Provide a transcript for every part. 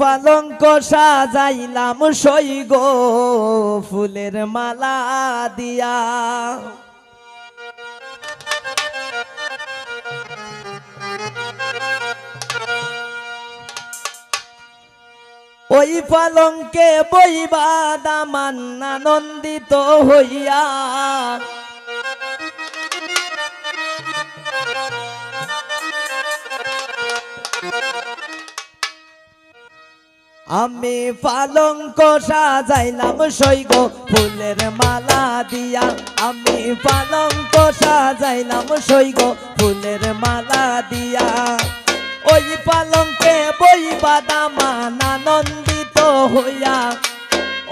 পালঙ্ক সাজাইলাম সই গো ফুলের মালা দিয়া। ওই পালঙ্কে বইবা দামান আনন্দিত হইয়া, আমি পালঙ্ক সাজাইলাম সই গো ফুলের মালা দিয়া। আমি পালঙ্ক সাজাইলাম সই গো ফুলের মালা দিয়া। ওই পালঙ্কে বইবা দামান আনন্দিত হইয়া,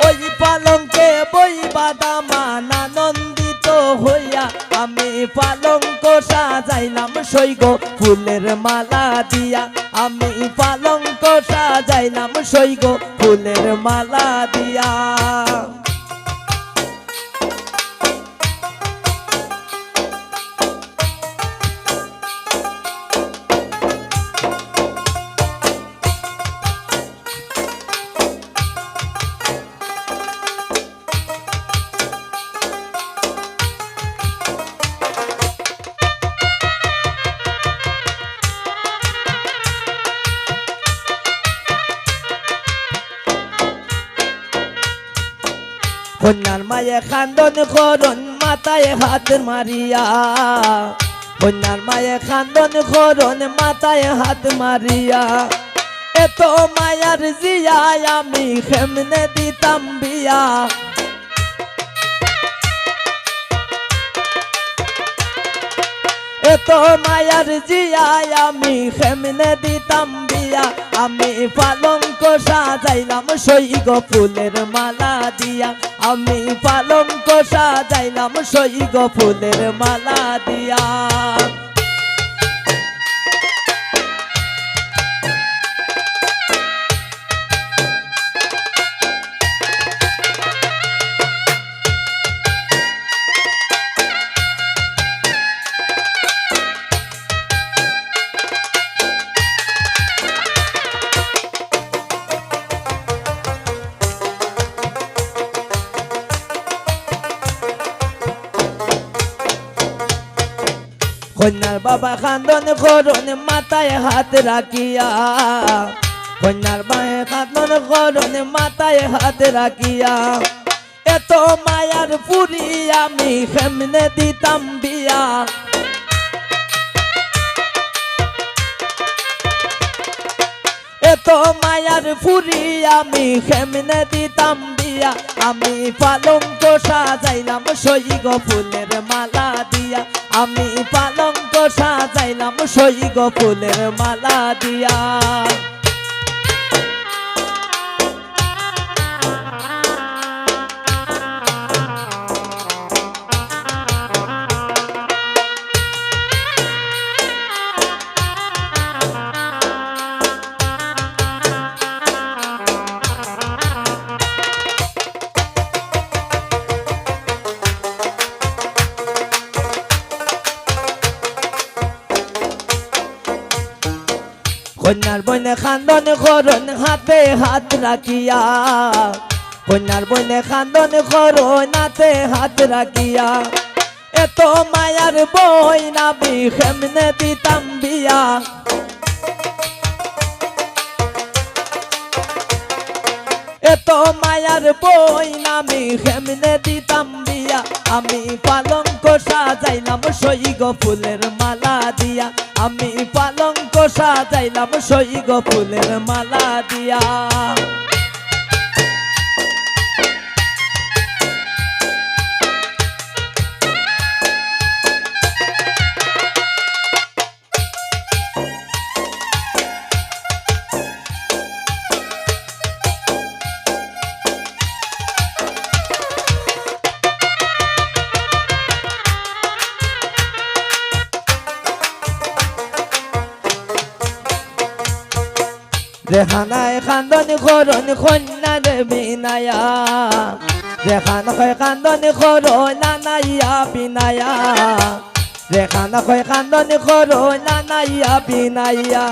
ওই পালঙ্কে বইবা দামান আনন্দিত হইয়া। আমি পালঙ্ক সাজাইলাম সই গো ফুলের মালা দিয়া। আমি পালঙ্ক সাজাইলাম সই গো ফুলের মালা দিয়া। কন্যার মায়ে খান্দন করন মাথায় হাত মারিয়া, কন্যার মায়ে খান্দন করন মাথায় হাত মারিয়া। এত মায়ার জিয়ায় আমি কেমনে দিতাম বিয়া, এত মায়ার জিয়ায় আমি কেমনে দিতাম বিয়া। আমি পালঙ্ক সাজাইলাম সই গো ফুলের মালা দিয়া। আমি পালঙ্ক সাজাইলাম সই গো ফুলের মালা দিয়া। কন্যার বাবা খান্দন করন মাথায় হাত রাখিয়া, কন্যার মায়ে খান্দন করন মাথায় হাত রাখিয়া। এত মায়ার পুরি আমি কেমনে দিতাম বিয়া, এত মায়ার পুরি আমি কেমনে দিতাম বিয়া। আমি পালঙ্ক সাজাইলাম সই গো ফুলের মালা দিয়া। আমি পালঙ্ক সাজাইলাম সই গো ফুলের মালা দিয়া। কন্যার বনে খান্দন করন হাতে হাত রাখিয়া, কন্যার বনে খান্দন করন হাতে হাত রাখিয়া। এত মায়ার বই নাবি কেমনে দিতাম বিয়া, এত মায়ার বই নামি কেমনে দিতাম বিয়া। আমি পালঙ্ক সাজাইলাম সই গো ফুলের মালা দিয়া। আমি পালঙ্ক সাজাইলাম সই গো ফুলের মালা দিয়া। রেখানায় খান্দন করন কন্যার বিনায়া, রেখানায় খান্দন করন নানাইয়া বিনায়া। রেখানায় খান্দন করন নানাইয়া বিনাইয়া।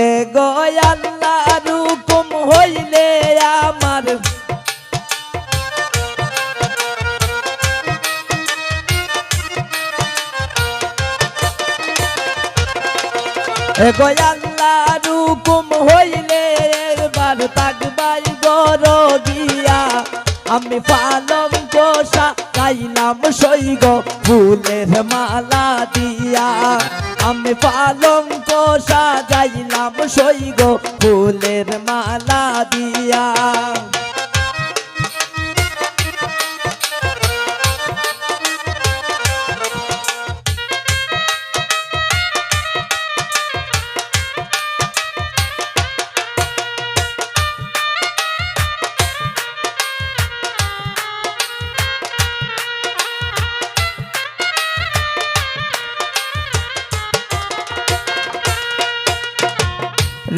এ গো আল্লাহর এগো আল্লাহর হুকুম হইলে একবার তাকবাই বড় গিয়া আমি পালঙ্ক সাজাইলাম সইগ ফুলের মালা দিয়া আমি পালঙ্ক সাজাইলাম সইগ ফুলের মালা দিয়া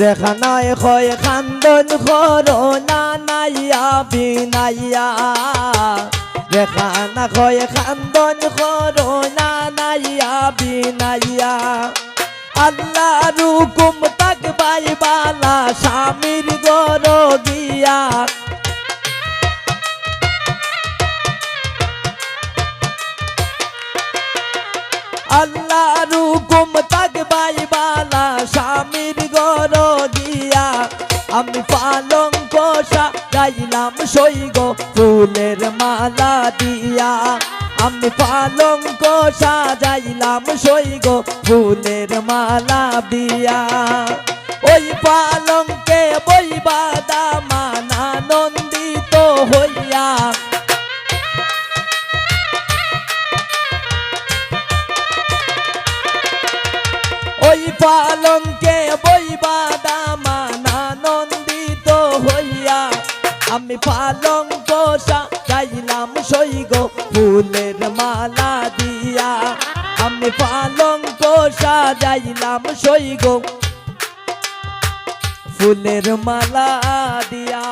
রেখানায় হয় খান্দন করো না নাইয়া বিনাইয়া রেখানা হয় খান্দন করো না নাইয়া বিনাইয়া আল্লাহর হুকুম তাকবাই বালা স্বামীর গর গিয়া আল্লাহর হুকুম তাকবাই বালা স্বামীর গর গিয়া আমি পালঙ্ক সাজাইলাম সইগ ফুলের মালা দিয়া আমি পালঙ্ক সাজাইলাম সইগ ফুলের মালা দিয়া ওই পালঙ্কে বইবা দামান আনন্দিত হইয়া ওই পালঙ্কে বইবা দামান আনন্দিত হইয়া আমি পালঙ্ক সাজাইলাম সইগ ফুলের মালা দিয়া আমি পালঙ্ক সাজাইলাম সইগ ফুলের মালা দিয়া।